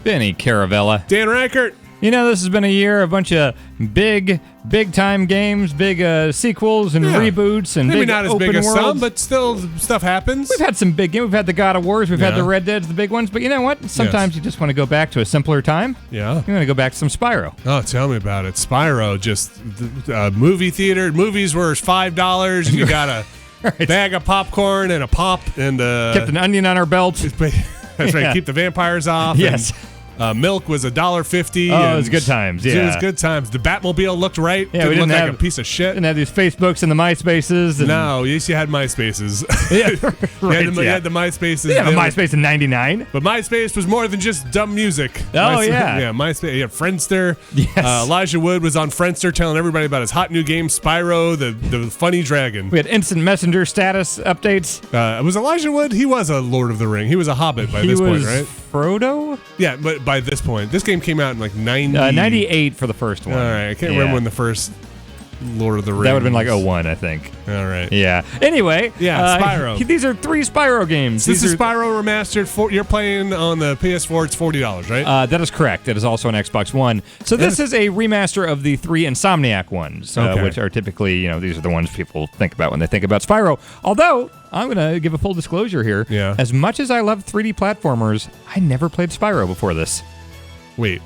Benny Caravella. Dan Reichert. You know, this has been a year, a bunch of big-time games, big sequels and reboots and maybe big not as open big as worlds. some, but still stuff happens. We've had some big games. We've had the God of Wars. We've had the Red Deads, the big ones. But you know what? Sometimes you just want to go back to a simpler time. Yeah. You want to go back to some Spyro. Oh, tell me about it. Spyro, just movie theater. Movies were $5, and you got a bag of popcorn and a pop and kept an onion on our belt. That's right. Keep the vampires off. Yes. Milk was $1.50. Oh, it was good times. Yeah, it was good times. The Batmobile looked right. Yeah, didn't look like a piece of shit. Didn't have these Facebooks and the MySpaces. And no, yes, you had MySpaces. Yeah, right. You had the MySpaces. You had a MySpace in '99. But MySpace was more than just dumb music. Oh, yeah. Yeah, MySpace. Yeah, Friendster. Yes. Elijah Wood was on Friendster telling everybody about his hot new game, Spyro, the funny dragon. We had instant messenger status updates. Was Elijah Wood? He was a Lord of the Ring. He was a Hobbit by this point, right? Frodo? Yeah, but by this point. This game came out in like 98 for the first one. All right, I can't remember when the first Lord of the Rings. That would have been like 01, I think. All right. Yeah. Anyway. Yeah, Spyro. These are 3 Spyro games. This is Spyro Remastered. You're playing on the PS4. It's $40, right? That is correct. It is also on Xbox One. So this is a remaster of the 3 Insomniac ones, which are typically, these are the ones people think about when they think about Spyro. Although, I'm going to give a full disclosure here. Yeah. As much as I love 3D platformers, I never played Spyro before this. Wait.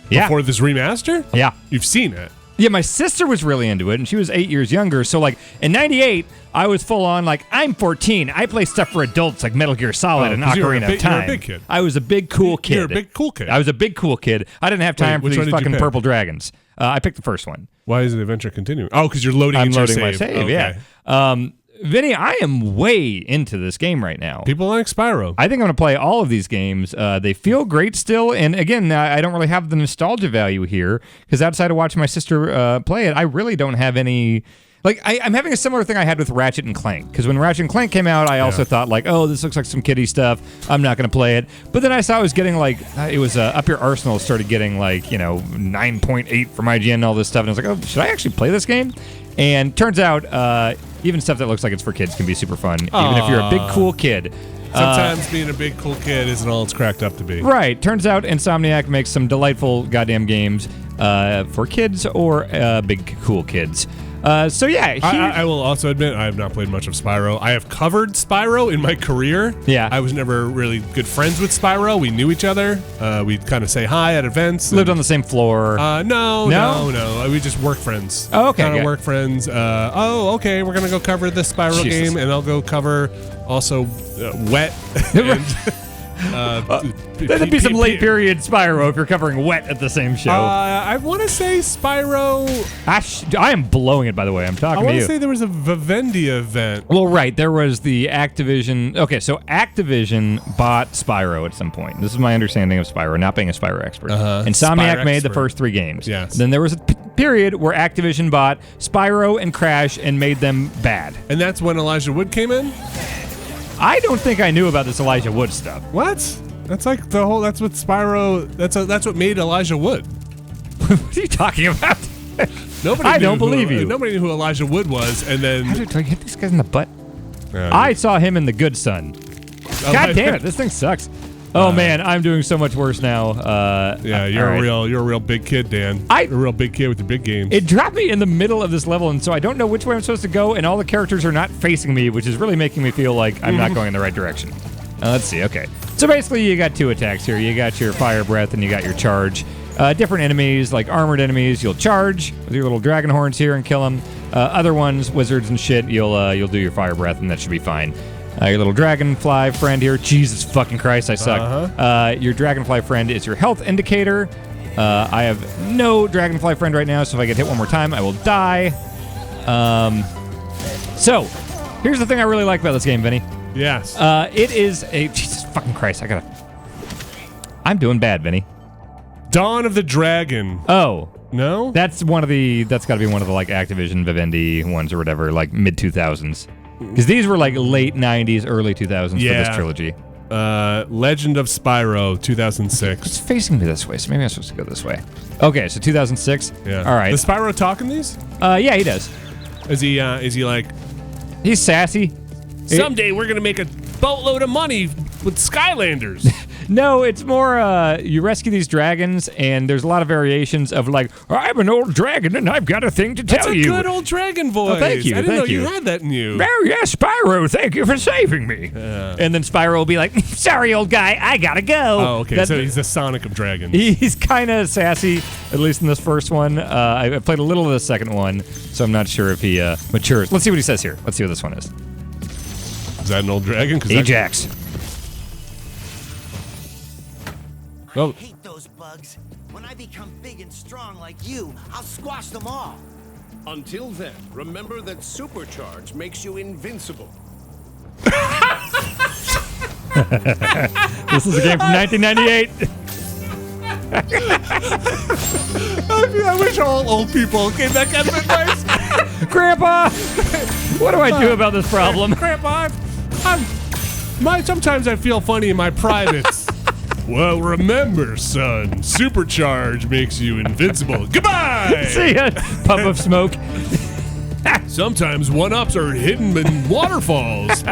Yeah. Before this remaster? Yeah. You've seen it? Yeah, my sister was really into it, and she was 8 years younger. So, like, in 98, I was full on, like, I'm 14. I play stuff for adults like Metal Gear Solid and Ocarina of Time. You're a big kid. I was a big, cool kid. You're a big, cool kid. I was a big, cool kid. I didn't have time for these fucking purple dragons. I picked the first one. Why is the adventure continuing? Oh, because you're loading into your save. My save, okay. yeah. Vinny, I am way into this game right now. People like Spyro. I think I'm going to play all of these games. They feel great still. And again, I don't really have the nostalgia value here because outside of watching my sister play it, I really don't have any... Like, I'm having a similar thing I had with Ratchet and Clank. Because when Ratchet and Clank came out, I also thought, like, oh, this looks like some kiddie stuff. I'm not going to play it. But then I saw it was getting, like, it was Up Your Arsenal started getting, like, 9.8 from IGN and all this stuff. And I was like, oh, should I actually play this game? And turns out, even stuff that looks like it's for kids can be super fun, even if you're a big, cool kid. Sometimes being a big, cool kid isn't all it's cracked up to be. Right. Turns out Insomniac makes some delightful goddamn games for kids or big, cool kids. So yeah, I will also admit I have not played much of Spyro. I have covered Spyro in my career. Yeah. I was never really good friends with Spyro. We knew each other. We'd kind of say hi at events. Lived on the same floor. No. We just work friends. Oh, okay. Kind of work friends. Okay, we're going to go cover this Spyro game, and I'll go cover also Wet. That'd be some late period Spyro if you're covering Wet at the same show. I want to say Spyro. I am blowing it, by the way. I'm talking to you. I want to say there was a Vivendi event. Well, right. There was the Activision. Okay, so Activision bought Spyro at some point. This is my understanding of Spyro, not being a Spyro expert. Insomniac made the first 3 games. Yes. Then there was a period where Activision bought Spyro and Crash and made them bad. And that's when Elijah Wood came in? I don't think I knew about this Elijah Wood stuff. What? That's like the whole. That's what Spyro. That's what made Elijah Wood. What are you talking about? I don't believe you. Nobody knew who Elijah Wood was, and then do I hit these guys in the butt? I saw him in The Good Son. God damn it! This thing sucks. Oh man, I'm doing so much worse now. You're a real big kid, Dan. You're a real big kid with your big games. It dropped me in the middle of this level, and so I don't know which way I'm supposed to go, and all the characters are not facing me, which is really making me feel like I'm not going in the right direction. Let's see. Okay, so basically you got 2 attacks here. You got your fire breath, and you got your charge. Different enemies, like armored enemies, you'll charge with your little dragon horns here and kill them. Other ones, wizards and shit, you'll do your fire breath, and that should be fine. Your little dragonfly friend here. Jesus fucking Christ, I suck. Your dragonfly friend is your health indicator. I have no dragonfly friend right now, so if I get hit one more time, I will die. So, here's the thing I really like about this game, Vinny. Yes. It is a... Jesus fucking Christ, I'm doing bad, Vinny. Dawn of the Dragon. Oh. No? That's got to be one of the, like, Activision, Vivendi ones or whatever, like, mid-2000s. Because these were like late 90s, early 2000s for this trilogy. Legend of Spyro, 2006. It's facing me this way, so maybe I'm supposed to go this way. Okay, so 2006. Yeah. All right. Does Spyro talk in these? Yeah, he does. Is he like... He's sassy. Someday we're going to make a boatload of money with Skylanders. No, it's more you rescue these dragons, and there's a lot of variations of like, I'm an old dragon, and I've got a thing to tell you. That's a good old dragon voice. Oh, thank you. I didn't know you had that in you. Oh, yes, Spyro, thank you for saving me. And then Spyro will be like, sorry, old guy, I gotta go. Oh, okay, so he's the Sonic of dragons. He's kind of sassy, at least in this first one. I played a little of the second one, so I'm not sure if he matures. Let's see what he says here. Let's see what this one is. Is that an old dragon? Ajax. Oh. I hate those bugs. When I become big and strong like you, I'll squash them all. Until then, remember that supercharge makes you invincible. This is a game from 1998. I wish all old people gave that kind of advice. Grandpa, what do I do about this problem? Grandpa, sometimes I feel funny in my privates. Well, remember, son, supercharge makes you invincible. Goodbye! See ya, puff of smoke. Sometimes one-ups are hidden in waterfalls.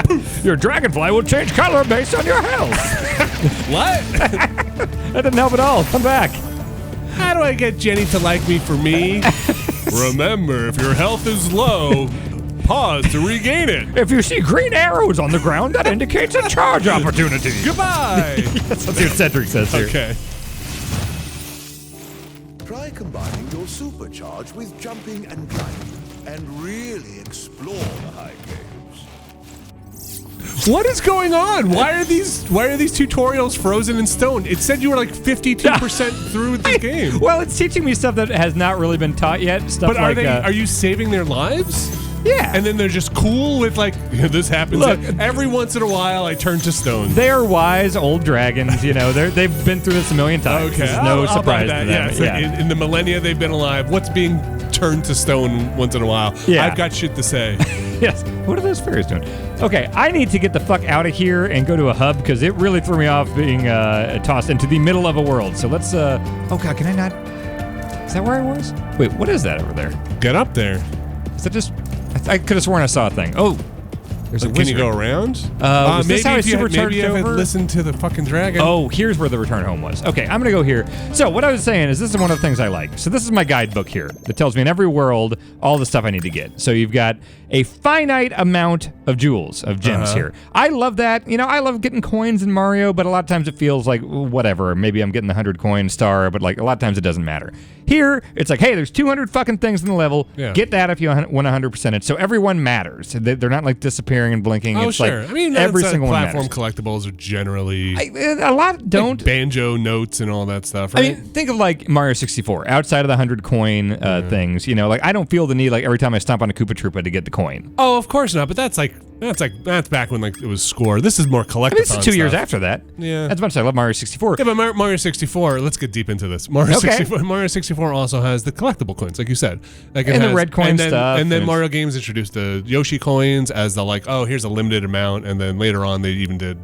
Your dragonfly will change color based on your health. What? That didn't help at all. Come back. How do I get Jenny to like me for me? Remember, if your health is low, pause to regain it. If you see green arrows on the ground, that indicates a charge opportunity. Goodbye. Let's see what Cedric says here. Okay. Try combining your supercharge with jumping and climbing, and really explore the high games. What is going on? Why are these tutorials frozen in stone? It said you were like 52% through the game. Well, it's teaching me stuff that has not really been taught yet. Stuff But are like, are you saving their lives? Yeah. And then they're just cool with like, this happens. Look, every once in a while I turn to stone. They are wise old dragons, you know. They've been through this a million times. Okay. There's no I'll buy surprise that. to them. Yeah. So in the millennia they've been alive, what's being turned to stone once in a while? Yeah. I've got shit to say. Yes. What are those fairies doing? Okay, I need to get the fuck out of here and go to a hub because it really threw me off being tossed into the middle of a world. So let's. Oh god, can I not? Is that where I was? Wait, what is that over there? Get up there. Is that just? I could have sworn I saw a thing. Oh, there's a Can you wizard. go around? Was maybe this how I if you supercharged haven't over? listened to the fucking dragon. Oh, here's where the return home was. Okay, I'm gonna go here. So what I was saying is this is one of the things I like. So this is my guidebook here that tells me in every world all the stuff I need to get. So you've got a finite amount of jewels, of gems here. I love that. You know, I love getting coins in Mario, but a lot of times it feels like whatever. Maybe I'm getting the 100 coin star, but like a lot of times it doesn't matter. Here, it's like, hey, there's 200 fucking things in the level. Yeah. Get that if you want 100% it. So everyone matters. They're not like disappearing and blinking. Oh, it's sure. like I mean, every that's, single one platform matters. collectibles are generally A lot don't. like banjo notes and all that stuff, I right? mean, think of like Mario 64. Outside of the 100 coin things, you know, like I don't feel the need like every time I stomp on a Koopa Troopa to get the coin. Oh, of course not. But that's back when like it was score. This is more collectathon. I mean, this is 2 years stuff. after that. Yeah. As much as I love Mario 64. Yeah, but Mario 64. Let's get deep into this. Mario Okay. 64. Mario 64 also has the collectible coins, like you said, like it And the has- red coin and then, stuff, And then and Mario games introduced the Yoshi coins as the like, oh, here's a limited amount, and then later on they even did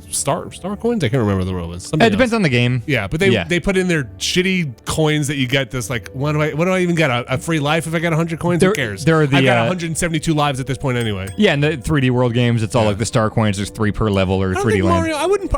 star coins. I can't remember the rule was. It depends on the game. Yeah, but they put in their shitty coins that you get this like what do I even get a free life if I get 100 coins? Who cares? there are the, I've got 172 lives at this point anyway. Yeah, in the 3D World games, it's all like the star coins. There's 3 per level or I don't 3D think land. Mario.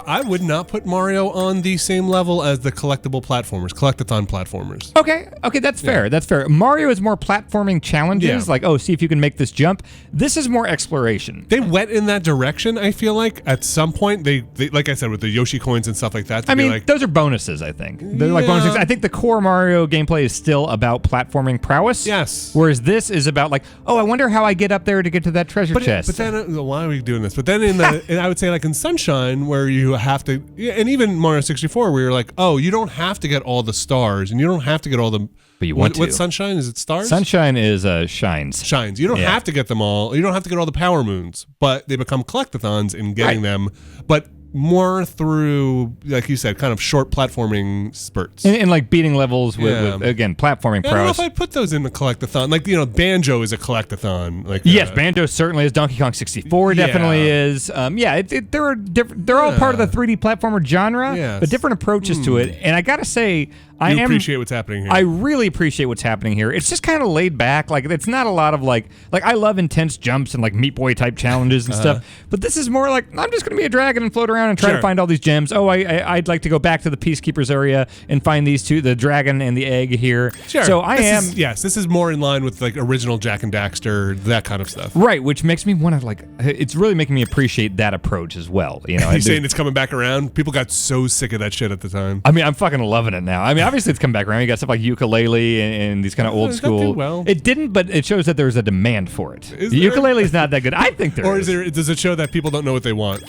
I would not put Mario on the same level as the collectible platformers, collectathon platformers. Okay, that's fair. That's fair. Mario is more platforming challenges, Yeah. like see if you can make this jump. This is more exploration. They went in that direction. I feel like at some point they like I said with the Yoshi coins and stuff like that. I mean, like, those are bonuses, I think. They're like Yeah. bonuses. I think the core Mario gameplay is still about platforming prowess. Yes. Whereas this is about like, I wonder how I get up there to get to that treasure chest. But then, why are we doing this? But then in the, and I would say like in Sunshine, where you have to, and even Mario 64, where you're like, oh, you don't have to get all the stars, and you don't have to get all the. But you want to. What's Sunshine? Is it stars? Sunshine is shines. Shines. You don't have to get them all. You don't have to get all the power moons, but they become collectathons in getting them. But more through, like you said, kind of short platforming spurts. And like beating levels with again, platforming I don't know prowess. if I'd put those in the collectathon. Like, Banjo is a collectathon. Like Yes, Banjo certainly is. Donkey Kong 64 definitely is. They're all part of the 3D platformer genre, Yes. but different approaches to it. And I gotta say, You appreciate what's happening here. I really appreciate what's happening here. It's just kind of laid back. Like, it's not a lot of like I love intense jumps and like Meat Boy type challenges and stuff. But this is more like, I'm just going to be a dragon and float around and try to find all these gems. Oh, I'd like to go back to the Peacekeepers area and find these two, the dragon and the egg here. Sure. So this is more in line with like original Jak and Daxter, that kind of stuff. Right, which makes me want to like, it's really making me appreciate that approach as well. You know, You're saying it's coming back around? People got so sick of that shit at the time. I mean, I'm fucking loving it now. I mean, obviously it's come back around. You got stuff like ukulele and these kind of old school. Not too well. It didn't, but it shows that there's a demand for it. Ukulele's not that good. I think there is. Or does it show that people don't know what they want?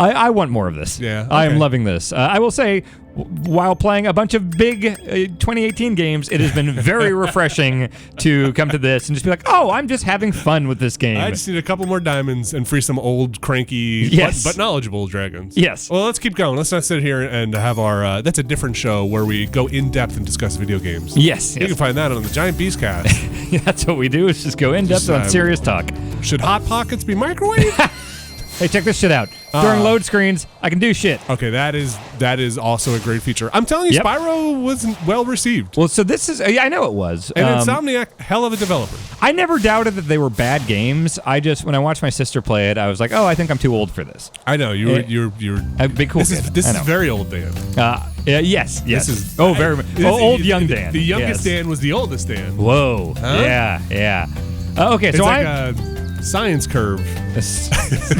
I want more of this. Yeah, I am okay. loving this. I will say, while playing a bunch of big 2018 games, it has been very refreshing to come to this and just be like, oh, I'm just having fun with this game. I just need a couple more diamonds and free some old, cranky, but knowledgeable dragons. Yes. Well, let's keep going. Let's not sit here and have our... that's a different show where we go in-depth and discuss video games. Yes. You can find that on the Giant Beast Cast. Yeah, that's what we do, is just go in-depth on serious talk. Should Hot Pockets be microwaved? Hey, check this shit out. During load screens, I can do shit. Okay, that is also a great feature. I'm telling you, Yep. Spyro was well received. Well, so this is... I know it was. And Insomniac, hell of a developer. I never doubted that they were bad games. I just, when I watched my sister play it, I was like, oh, I think I'm too old for this. I know you're. A big cool This is kid. this I is know. very old Dan. Yes. This is old young Dan. The youngest Yes. Dan was the oldest Dan. Whoa. Huh? Yeah. Okay, It's so like a science curve.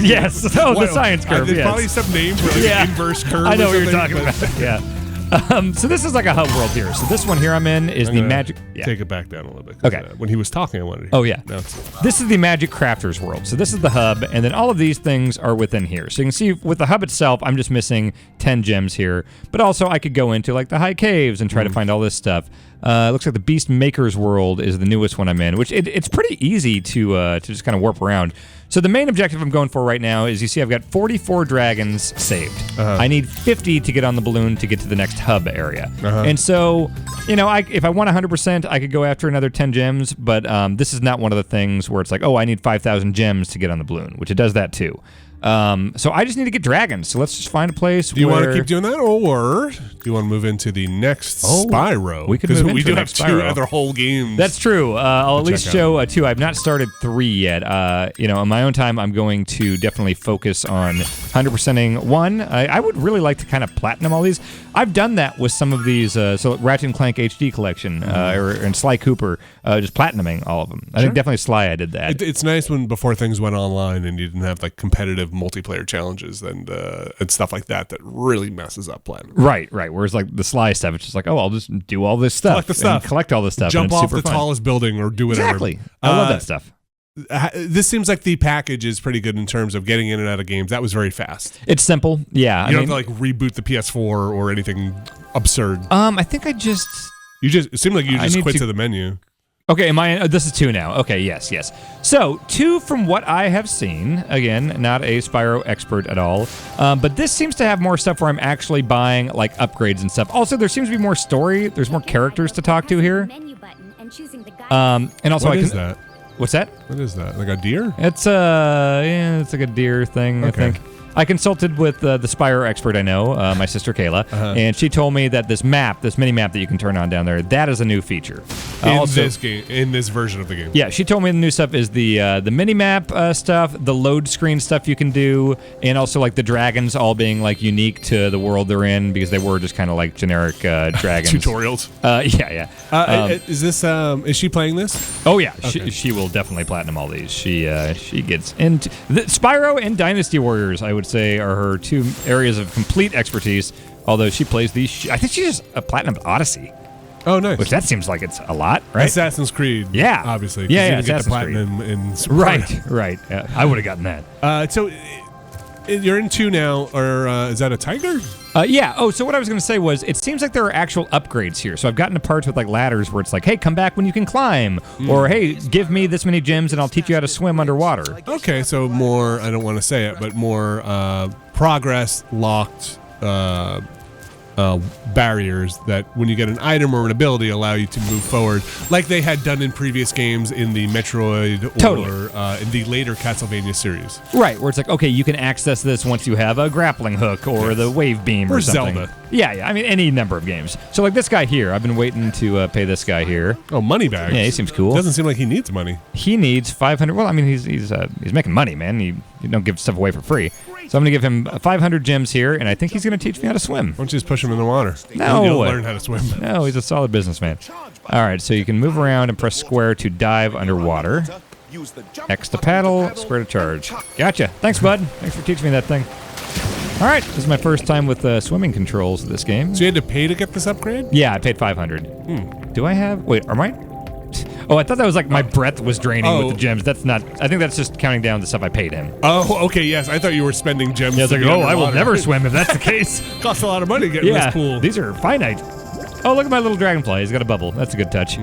yes. Oh, the science curve. There's Yes. probably some name for like an inverse curve. I know or what you're something, talking but- about. Yeah. So this is like a hub world here. So this one here I'm in is I'm the gonna magic. Yeah. Take it back down a little bit. 'Cause, Okay. when he was talking, I wanted to. Oh, yeah. Now it's- This is the Magic Crafters world. So this is the hub, and then all of these things are within here. So you can see with the hub itself, I'm just missing 10 gems here. But also I could go into like the high caves and try to find all this stuff. It looks like the Beast Maker's world is the newest one I'm in, which it's pretty easy to just kind of warp around. So the main objective I'm going for right now is, you see I've got 44 dragons saved. I need 50 to get on the balloon to get to the next hub area. And so, you know, if I want 100%, I could go after another 10 gems, but this is not one of the things where it's like, oh, I need 5,000 gems to get on the balloon, which it does that too. So I just need to get dragons. So let's just find a place. Do you want to keep doing that, or do you want to move into the next Spyro? We could move into we do the have next 2 Spyro. other whole games. That's true. I'll at least check show 2. I've not started 3 yet. You know, in my own time, I'm going to definitely focus on 100%ing 1. I would really like to kind of platinum all these. I've done that with some of these. So Ratchet and Clank HD collection and Sly Cooper, just platinuming all of them. I think definitely Sly, I did that. It's nice when before things went online and you didn't have like competitive multiplayer challenges and stuff like that really messes up platinum. Right. Whereas like the Sly stuff, it's just like, oh, I'll just do all this stuff. Collect the stuff. Collect all this stuff. Jump and it's off super the fun. tallest building or do whatever. Exactly. I love that stuff. This seems like the package is pretty good in terms of getting in and out of games. That was very fast. It's simple. Yeah. You don't have to like reboot the PS4 or anything absurd. I think it seemed like you I just need quit to- to the menu. Okay, am I? This is 2 now. Okay, yes. So 2 from what I have seen. Again, not a Spyro expert at all, but this seems to have more stuff where I'm actually buying like upgrades and stuff. Also, there seems to be more story. There's more characters to talk to here. And also, What I is can. that? What's that? What is that? Like a deer? It's it's like a deer thing. Okay. I think. I consulted with the Spyro expert I know, my sister Kayla, and she told me that this mini map that you can turn on down there, that is a new feature. In this version of the game. Yeah, she told me the new stuff is the mini map stuff, the load screen stuff you can do, and also like the dragons all being like unique to the world they're in, because they were just kind of like generic dragons. Tutorials. Yeah. Is this? Is she playing this? Oh yeah, Okay. she will definitely platinum all these. She gets into Spyro and Dynasty Warriors, I would say, are her 2 areas of complete expertise. Although she plays these, I think she just platinumed Odyssey, Oh, nice. which that seems like it's a lot, right? Assassin's Creed. Yeah. Obviously. 'cause Yeah, you yeah, didn't get the Assassin's Creed. platinum in Super Right. Yeah, I would have gotten that. So you're in 2 now, or is that a tiger? Yeah. Oh, so what I was going to say was, it seems like there are actual upgrades here. So I've gotten to parts with like ladders where it's like, hey, come back when you can climb, or hey, give me this many gems and I'll teach you how to swim underwater. Okay, so more. I don't want to say it, but more progress locked barriers that when you get an item or an ability allow you to move forward, like they had done in previous games in the Metroid or in the later Castlevania series. Right, where it's like, okay, you can access this once you have a grappling hook or the wave beam or something. Zelda. Yeah, I mean, any number of games. So like this guy here, I've been waiting to pay this guy here. Oh, money bags. Yeah, he seems cool. Doesn't seem like he needs money. He needs 500. Well, I mean, he's making money, man. You don't give stuff away for free. So I'm going to give him 500 gems here, and I think he's going to teach me how to swim. Why don't you just push him in the water? No. You'll learn how to swim. No, he's a solid businessman. All right, so you can move around and press square to dive underwater. X to paddle, square to charge. Gotcha. Thanks, bud. Thanks for teaching me that thing. All right, this is my first time with swimming controls of this game. So you had to pay to get this upgrade? Yeah, I paid 500. Do I have... Wait, am I... Oh, I thought that was like my breath was draining with the gems. That's not... I think that's just counting down the stuff I paid him. Oh, okay, yes. I thought you were spending gems. Yeah, it's like, I will never swim if that's the case. Costs a lot of money to get in this pool. These are finite. Oh, look at my little dragonfly. He's got a bubble. That's a good touch.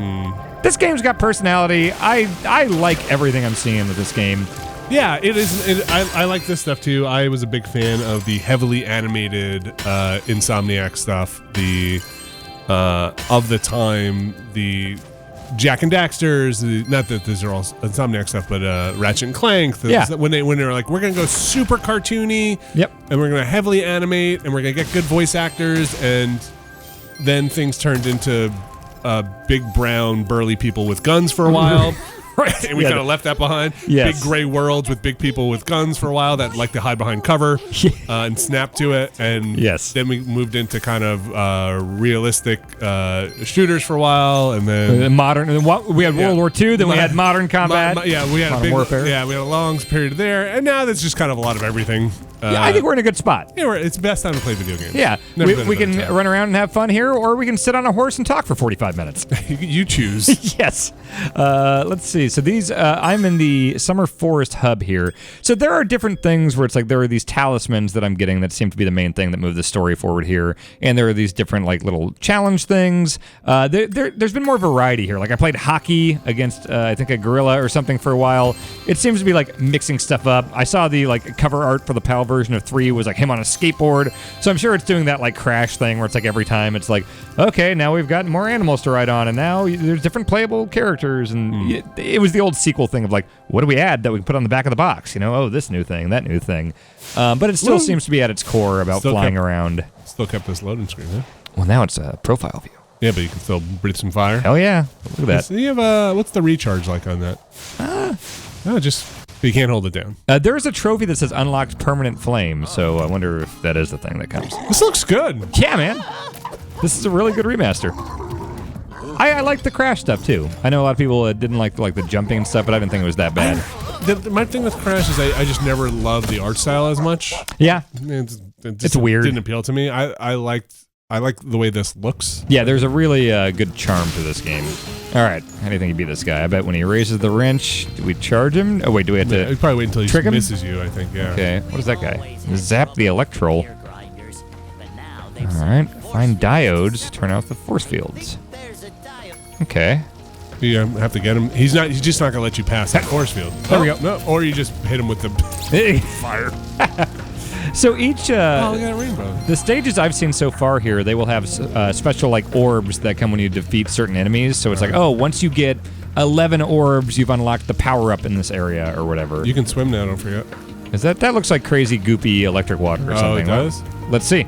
This game's got personality. I like everything I'm seeing with this game. Yeah, it is. I like this stuff too. I was a big fan of the heavily animated Insomniac stuff. The of the time, the Jack and Daxter's. Not that these are all Insomniac stuff, but Ratchet and Clank. When they were like, we're gonna go super cartoony. Yep. And we're gonna heavily animate, and we're gonna get good voice actors, and then things turned into big brown burly people with guns for a while. Right, and we kind of left that behind. Yes. Big gray worlds with big people with guns for a while that like to hide behind cover and snap to it. And then we moved into kind of realistic shooters for a while, and then modern. We had World War II, then we had modern combat. We had modern warfare. Yeah, we had a long period there, and now that's just kind of a lot of everything. Yeah, I think we're in a good spot. Yeah, it's the best time to play video games. Yeah, we can run around and have fun here, or we can sit on a horse and talk for 45 minutes. You choose. Yes. Let's see. So these, I'm in the Summer Forest hub here. So there are different things where it's like there are these talismans that I'm getting that seem to be the main thing that move the story forward here, and there are these different like little challenge things. There's been more variety here. Like I played hockey against I think a gorilla or something for a while. It seems to be like mixing stuff up. I saw the like cover art for the PAL version of 3 was like him on a skateboard. So I'm sure it's doing that like Crash thing where it's like every time it's like, okay, now we've got more animals to ride on, and now there's different playable characters, and it was the old sequel thing of like, what do we add that we can put on the back of the box? You know, oh, this new thing, that new thing. But it still seems to be at its core about flying around. Still kept this loading screen, huh? Well, now it's a profile view. Yeah, but you can still breathe some fire. Hell yeah. Look at that. So you have what's the recharge like on that? You can't hold it down. There is a trophy that says unlocked permanent flame, so I wonder if that is the thing that comes. This looks good. Yeah, man. This is a really good remaster. I like the Crash stuff too. I know a lot of people didn't like the jumping stuff, but I didn't think it was that bad. My thing with Crash is I just never loved the art style as much. Yeah, it's weird. It didn't appeal to me. I like the way this looks. Yeah, there's a really good charm to this game. All right, how do you think you beat this guy? I bet when he raises the wrench, do we charge him? Oh wait, do we have to? We'd probably wait until he trick him? misses you. I think. Yeah. Okay, what is that guy? Zap the Electrol. All right, find diodes. Turn off the force fields. Okay. You have to get him. He's just not gonna let you pass that force field. There we go. No, or you just hit him with the fire. So each look at that rainbow. The stages I've seen so far here, they will have special like orbs that come when you defeat certain enemies. So it's like, oh, once you get 11 orbs, you've unlocked the power up in this area or whatever. You can swim now. Don't forget. Is that looks like crazy goopy electric water or something? It does. Let's see.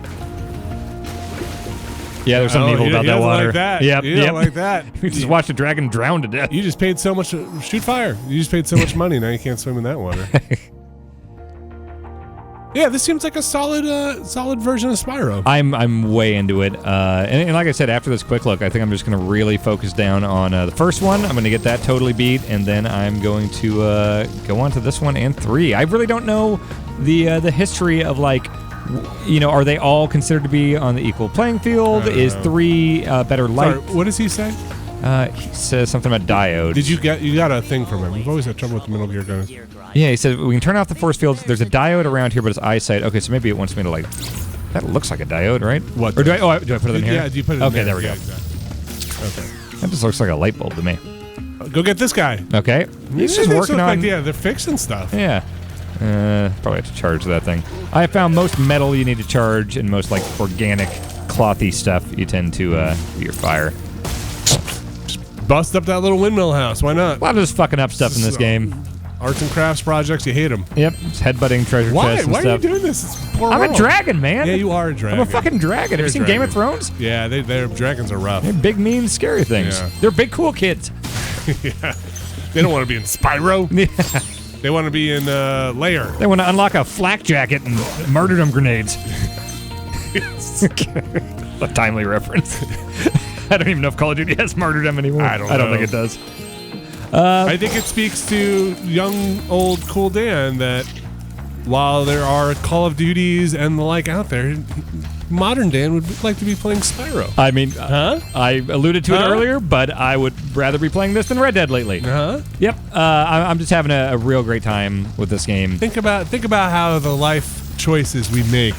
Yeah, there's something evil about that water. Like that. Yep, you don't like that. We just watched a dragon drown to death. You just paid so much to shoot fire. You just paid so much money. Now you can't swim in that water. Yeah, this seems like a solid version of Spyro. I'm way into it, and like I said, after this quick look, I think I'm just going to really focus down on the first one. I'm going to get that totally beat, and then I'm going to go on to this one and 3. I really don't know the history of like, you know, are they all considered to be on the equal playing field? Is 3 better light? Sorry, what does he say? He says something about diodes. You got a thing from him? We've always had trouble with the Metal Gear guys. Yeah, he said we can turn off the force fields. There's a diode around here, but it's eyesight. Okay, so maybe it wants me to like. That looks like a diode, right? What? Or do I put it in here? Yeah, do you put it in there? Okay, there we go. Exactly. Okay. That just looks like a light bulb to me. Go get this guy. Okay. He's just working on. Like, they're fixing stuff. Yeah. Probably have to charge that thing. I found most metal you need to charge and most like organic clothy stuff, you tend to do your fire. Bust up that little windmill house. Why not? A lot of just fucking up stuff in this game. Arts and crafts projects, you hate them. Yep, just headbutting treasure chests and Why stuff. are you doing this? It's poor I'm world. a dragon, man. Yeah, you are a dragon. I'm a fucking dragon. Have you seen Game of Thrones? Yeah, their dragons are rough. They're big, mean, scary things. Yeah. They're big, cool kids. Yeah. They don't want to be in Spyro. Yeah. They want to be in Lair. They want to unlock a flak jacket and martyrdom grenades. A timely reference. I don't even know if Call of Duty has martyrdom anymore. I don't think it does. I think it speaks to young, old, cool Dan that while there are Call of Duties and the like out there, modern Dan would like to be playing Spyro. I mean, I alluded to it earlier, but I would rather be playing this than Red Dead lately. Yep. I'm just having a real great time with this game. Think about how the life choices we make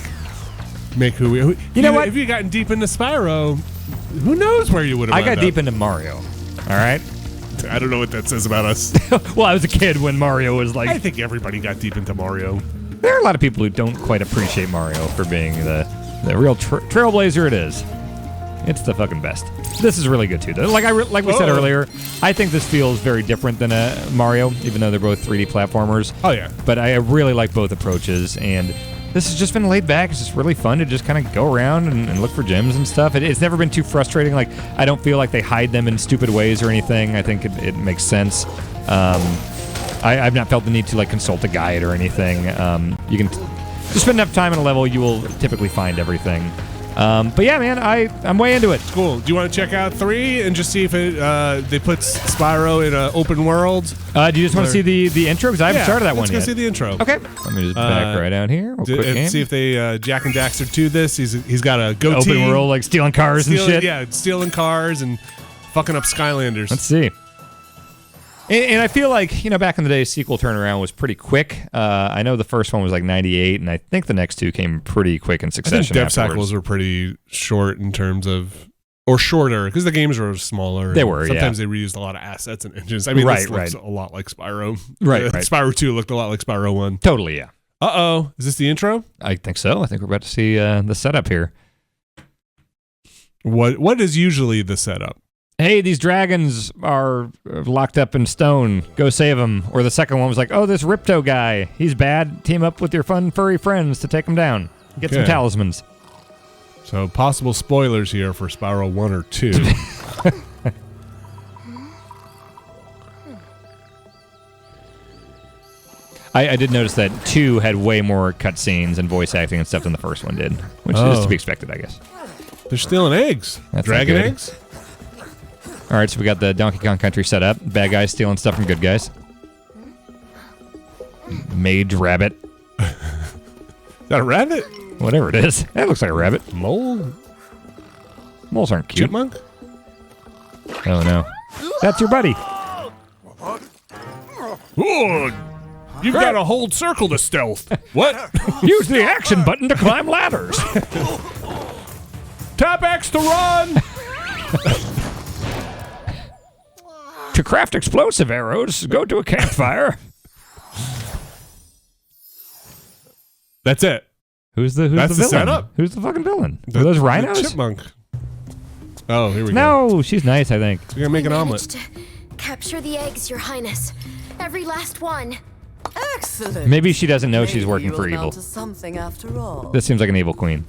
who we. You know what? If you gotten deep into Spyro, who knows where you would have. I got deep into Mario. All right. I don't know what that says about us. Well, I was a kid when Mario was like. I think everybody got deep into Mario. There are a lot of people who don't quite appreciate Mario for being the real trailblazer it is. It's the fucking best. This is really good too, though. Like we said earlier, I think this feels very different than Mario, even though they're both 3D platformers. Oh yeah. But I really like both approaches, and this has just been laid back. It's just really fun to just kind of go around and look for gems and stuff. It's never been too frustrating. Like, I don't feel like they hide them in stupid ways or anything. I think it makes sense. I've not felt the need to like consult a guide or anything. You can just spend enough time in a level, you will typically find everything. But yeah, man, I'm way into it. Cool. Do you want to check out 3 and just see if they put Spyro in an open world? Do you just want to see the intro? Because I haven't started that one yet. Let's go see the intro. Okay. Let me just back right out here. And see if they Jack and Daxter to this. He's got a goatee. Open world, like stealing cars and shit. Yeah, stealing cars and fucking up Skylanders. Let's see. And I feel like, back in the day, sequel turnaround was pretty quick. I know the first one was like 98, and I think the next two came pretty quick in succession. I think dev afterwards. cycles were pretty short in terms of, or shorter, because the games were smaller. They were, Sometimes they reused a lot of assets and engines. I mean, this looks a lot like Spyro. Right. Spyro 2 looked a lot like Spyro 1. Totally, yeah. Uh-oh. Is this the intro? I think so. I think we're about to see the setup here. What is usually the setup? Hey, these dragons are locked up in stone. Go save them. Or the second one was like, oh, this Ripto guy. He's bad. Team up with your fun furry friends to take him down. Get some talismans. So possible spoilers here for Spyro 1 or 2. I did notice that 2 had way more cutscenes and voice acting and stuff than the first one did, which is to be expected, I guess. They're stealing eggs. That's Dragon not good. eggs? All right, so we got the Donkey Kong Country set up. Bad guys stealing stuff from good guys. Mage rabbit. Is that a rabbit? Whatever it is. That looks like a rabbit. Mole? Moles aren't cute. Chipmunk? Oh, no. That's your buddy. Oh, you've got to hold circle to stealth. What? Use the action button to climb ladders. Tap X to run! To craft explosive arrows, go to a campfire. That's it. Who's the That's the villain? setup. Who's the fucking villain? Are those rhinos? The chipmunk. Oh, here we go. No, she's nice, I think. So we're gonna make an omelet. Capture the eggs, Your Highness. Every last one. Excellent. Maybe she doesn't know she's working Maybe for you will evil. amount to something after all. This seems like an evil queen.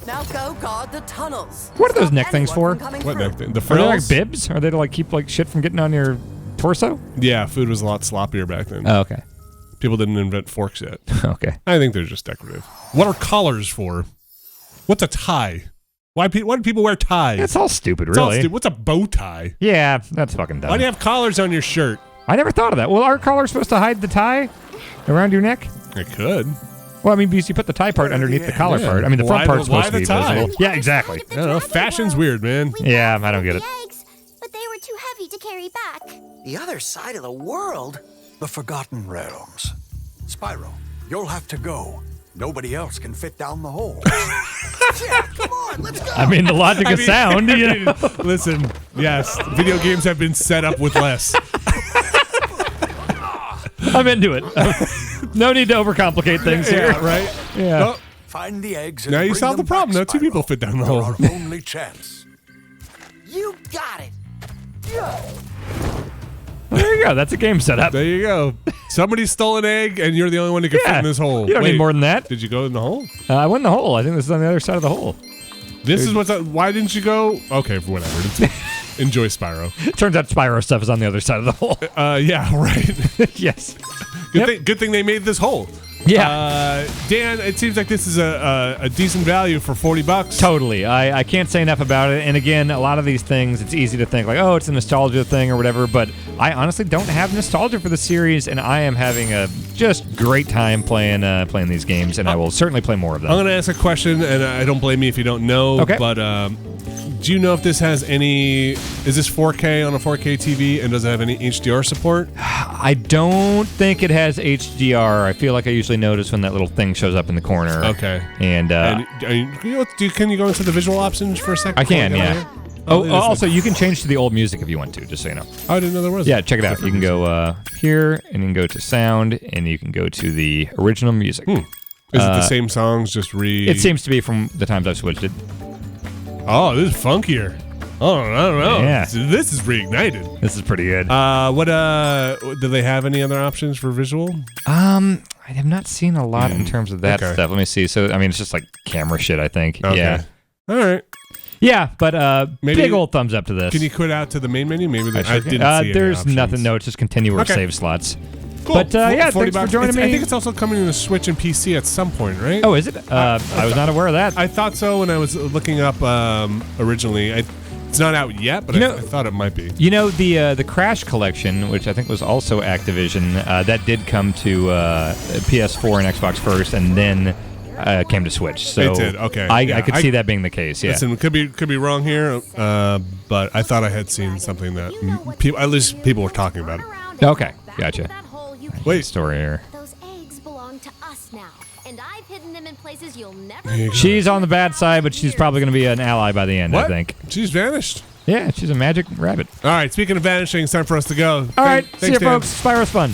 Now go guard the tunnels. What are those Stop neck things anyone for? from coming What through. neck thing? The Are they like frills? bibs? Are they to like keep like shit from getting on your torso? Yeah, food was a lot sloppier back then. Oh, okay. People didn't invent forks yet. Okay. I think they're just decorative. What are collars for? What's a tie? Why do people wear ties? It's all stupid, It's all really. stupid. What's a bow tie? Yeah, that's fucking dumb. Why do you have collars on your shirt? I never thought of that. Well, are collars supposed to hide the tie around your neck? It could. Well, I mean, because you put the tie part underneath the collar part. I mean, the front part's why supposed to be the tie? visible. Yeah, exactly. I don't know. Fashion's weird, man. Yeah, I don't get it. Eggs, but they were too heavy to carry back. The other side of the world? The Forgotten Realms. Spyro, you'll have to go. Nobody else can fit down the hole. Come on, let's go! I mean, the logic of sound, you know. Listen, yes, video games have been set up with less. I'm into it. No need to overcomplicate things here. Yeah, right? Yeah. Oh, Find the eggs and Now you bring solved the them problem. back, Now 2 people Spyro. fit down the You're hole. our only chance. You got it. Well, there you go. That's a game setup. There you go. Somebody stole an egg, and you're the only one who can fit Yeah. in this hole. You don't Wait, need more than that. Did you go in the hole? I went in the hole. I think this is on the other side of the hole. This is what's up. Why didn't you go? Okay, whatever. Enjoy Spyro. Turns out Spyro stuff is on the other side of the hole. Yeah, right. Yes. Good thing they made this hole. Yeah. Dan, it seems like this is a decent value for $40. Totally. I can't say enough about it. And again, a lot of these things, it's easy to think like, oh, it's a nostalgia thing or whatever. But I honestly don't have nostalgia for the series, and I am having a just great time playing these games, and I will certainly play more of them. I'm going to ask a question, and I don't blame me if you don't know. Okay. But do you know if this has any? Is this 4K on a 4K TV, and does it have any HDR support? I don't think it has HDR. I feel like I usually notice when that little thing shows up in the corner. Okay. And, can you go into the visual options for a second? I can, before we yeah. get on here? Oh, it is also, you can change to the old music if you want to, just so you know. I didn't know there was. Yeah, check it out. You can go here, and you can go to sound, and you can go to the original music. Is it the same songs, just It seems to be from the times I've switched it. Oh, this is funkier. Oh, I don't know. Yeah. This is reignited. This is pretty good. What do they have any other options for visual? I have not seen a lot in terms of that Okay. stuff. Let me see. So, I mean, it's just like camera shit, I think. Okay. Yeah. All right. Yeah, but Maybe- big old thumbs up to this. Can you quit out to the main menu? Maybe I I sure can. didn't see any There's options. nothing. No, it's just continue or Okay. save slots. Cool. But, yeah, 40 thanks for bucks. joining me. I think it's also coming to the Switch and PC at some point, right? Oh, is it? I was not aware of that. I thought so when I was looking up originally. It's not out yet, but I thought it might be. You know, the Crash collection, which I think was also Activision, that did come to PS4 and Xbox first, and then came to Switch. So It did, okay. I Yeah, could see that being the case. Yeah. Listen, could be wrong here, but I thought I had seen something that at least people were talking about it. Okay, gotcha. Wait. Story here. Those eggs belong to us now, and I've hidden them in places you'll never. There you go. She's on the bad side, but she's probably going to be an ally by the end, What? I think. She's vanished. Yeah, she's a magic rabbit. All right, speaking of vanishing, it's time for us to go. All right, see Thanks, you, Dan. folks. Spyro's fun.